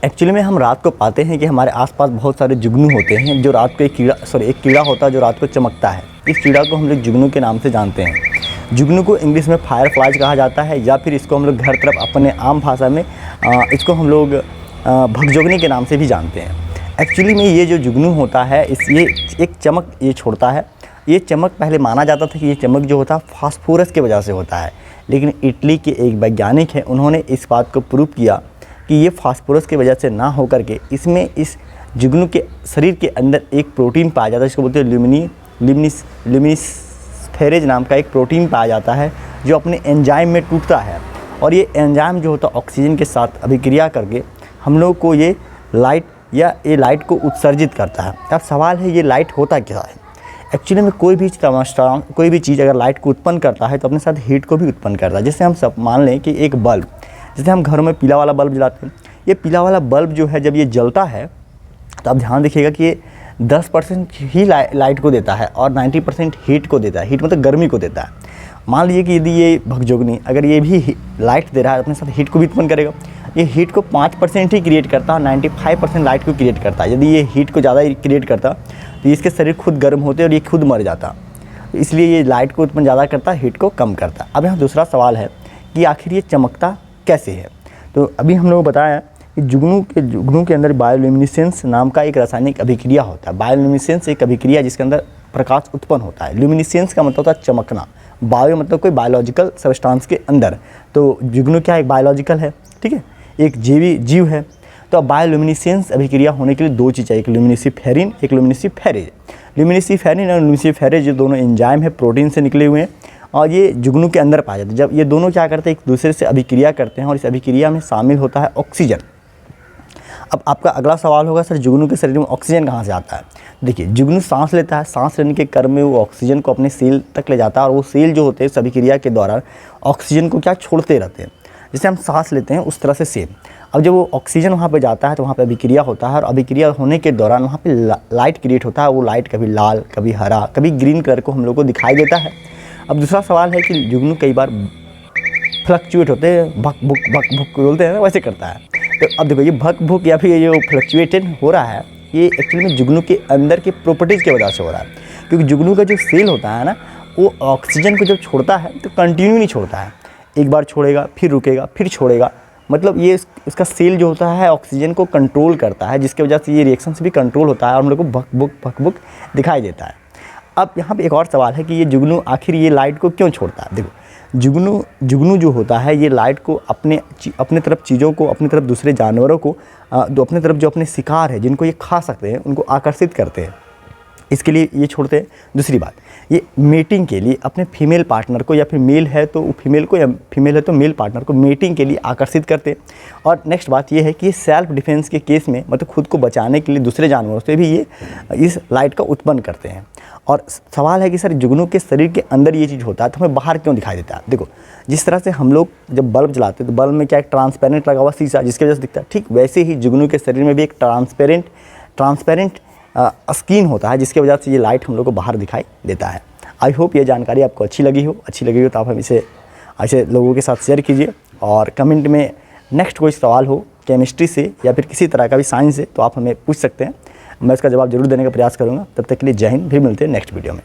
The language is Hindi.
एक्चुअली में हम रात को पाते हैं कि हमारे आसपास बहुत सारे जुगनू होते हैं जो रात को एक कीड़ा होता है जो रात को चमकता है। इस कीड़ा को हम लोग जुगनू के नाम से जानते हैं। जुगनू को इंग्लिश में फायर फ्लाइज कहा जाता है, या फिर इसको हम लोग घर तरफ अपने आम भाषा में इसको हम लोग भगजोगनी के नाम से भी जानते हैं। एक्चुअली में ये जो जुगनू होता है ये एक चमक ये छोड़ता है। ये चमक पहले माना जाता था कि ये चमक जो होता है फास्फोरस की वजह से होता है, लेकिन इटली के एक वैज्ञानिक हैं, उन्होंने इस बात को प्रूव किया कि ये फास्फोरस की वजह से ना हो करके इसमें इस जुगनू के शरीर के अंदर एक प्रोटीन पाया जाता है, जिसको बोलते हैं ल्यूमिनिस्फेरेज नाम का एक प्रोटीन पाया जाता है जो अपने एंजाइम में टूटता है। और ये एंजाइम जो होता है ऑक्सीजन के साथ अभिक्रिया करके हम लोग को ये लाइट को उत्सर्जित करता है। अब सवाल है ये लाइट होता क्या है। एक्चुअली में कोई भी चीज़ अगर लाइट को उत्पन्न करता है तो अपने साथ हीट को भी उत्पन्न करता है। जैसे हम सब मान लें कि एक बल्ब, जैसे हम घरों में पीला वाला बल्ब जलाते हैं, ये पीला वाला बल्ब जो है जब ये जलता है तो आप ध्यान देखिएगा कि ये 10% ही लाइट को देता है और 90% हीट को देता है। हीट मतलब गर्मी को देता है। मान लीजिए कि यदि ये भगजोगनी अगर ये भी लाइट दे रहा है अपने साथ हीट को भी उत्पन्न करेगा। ये हीट को 5% ही क्रिएट करता है, 95% लाइट को क्रिएट करता है। यदि ये हीट को ज़्यादा क्रिएट करता तो इसके शरीर खुद गर्म होते और ये खुद मर जाता। इसलिए ये लाइट को उत्पन्न ज़्यादा करता, हीट को कम करता। अब यहाँ दूसरा सवाल है कि आखिर ये चमकता कैसे है। तो अभी हम लोगों को बताया कि जुगनू के अंदर बायोल्यूमिनेसेंस नाम का एक रासायनिक अभिक्रिया होता है। बायोल्यूमिनेसेंस एक अभिक्रिया जिसके अंदर प्रकाश उत्पन्न होता है। ल्यूमिनेसेंस का मतलब होता है चमकना। बायो मतलब कोई बायोलॉजिकल सब्सटेंस के अंदर, तो जुगनू क्या एक बायोलॉजिकल है, ठीक है, एक जीव है। तो अब बायोल्यूमिनेसेंस अभिक्रिया होने के लिए दो चीज़ चाहिए, एक ल्यूमिनिसिफेरिन एक ल्यूमिनिसिफेरेज। ल्यूमिनिसिफेरिन और ल्यूमिनिसिफेरेज जो दोनों एंजाइम है प्रोटीन से निकले हुए हैं और ये जुगनू के अंदर पाए जाते हैं। जब ये दोनों क्या करते हैं एक दूसरे से अभिक्रिया करते हैं और इस अभिक्रिया में शामिल होता है ऑक्सीजन। अब आपका अगला सवाल होगा सर जुगनू के शरीर में ऑक्सीजन कहाँ से आता है। देखिए जुगनू सांस लेता है, सांस लेने के क्रम में वो ऑक्सीजन को अपने सेल तक ले जाता है और वो सेल जो होते हैं इस अभिक्रिया के दौरान ऑक्सीजन को क्या छोड़ते रहते हैं। जैसे हम सांस लेते हैं उस तरह से सेम। अब जब वो ऑक्सीजन वहाँ पे जाता है तो वहाँ पे अभिक्रिया होता है और अभिक्रिया होने के दौरान वहाँ पे लाइट क्रिएट होता है। वो लाइट कभी लाल, कभी हरा, कभी ग्रीन कलर को हम लोग को दिखाई देता है। अब दूसरा सवाल है कि जुगनू कई बार फ्लक्चुएट होते हैं, भक भुक बोलते हैं ना, वैसे करता है। तो अब देखो ये भक भुक या फिर ये जो फ्लक्चुएटेड हो रहा है ये एक्चुअली में जुगनू के अंदर के प्रॉपर्टीज़ की वजह से हो रहा है। क्योंकि जुगनू का जो सेल होता है ना वो ऑक्सीजन को जब छोड़ता है तो कंटिन्यू नहीं छोड़ता है, एक बार छोड़ेगा फिर रुकेगा फिर छोड़ेगा। मतलब ये इसका सेल जो होता है ऑक्सीजन को कंट्रोल करता है, जिसकी वजह से ये रिएक्शन से भी कंट्रोल होता है और हम लोग को भक बुक दिखाई देता है। अब यहाँ पे एक और सवाल है कि ये जुगनू आखिर ये लाइट को क्यों छोड़ता है। देखो जुगनू जो होता है ये लाइट को अपने तरफ चीज़ों को, अपनी तरफ दूसरे जानवरों को, अपने तरफ जो अपने शिकार है जिनको ये खा सकते हैं उनको आकर्षित करते हैं, इसके लिए ये छोड़ते हैं। दूसरी बात, ये मेटिंग के लिए अपने फीमेल पार्टनर को, या फिर मेल है तो फीमेल को, या फीमेल है तो मेल पार्टनर को मेटिंग के लिए आकर्षित करते हैं। और नेक्स्ट बात ये है कि ये सेल्फ डिफेंस के केस में मतलब खुद को बचाने के लिए दूसरे जानवरों से भी ये इस लाइट का उत्पन्न करते हैं। और सवाल है कि सर जुगनू के शरीर के अंदर ये चीज़ होता है तो हमें बाहर क्यों दिखाई देता है। देखो जिस तरह से हम लोग जब बल्ब जलाते हैं तो बल्ब में क्या एक ट्रांसपेरेंट लगा हुआ शीशा जिसकी वजह से दिखता है, ठीक वैसे ही जुगनू के शरीर में भी एक ट्रांसपेरेंट स्किन होता है जिसकी वजह से ये लाइट हम लोग को बाहर दिखाई देता है। आई होप ये जानकारी आपको अच्छी लगी हो तो आप हम इसे ऐसे लोगों के साथ शेयर कीजिए और कमेंट में नेक्स्ट कोई सवाल हो केमिस्ट्री से या फिर किसी तरह का भी साइंस से तो आप हमें पूछ सकते हैं। मैं इसका जवाब जरूर देने का प्रयास करूँगा। तब तक के लिए जय हिंद, फिर मिलते हैं नेक्स्ट वीडियो में।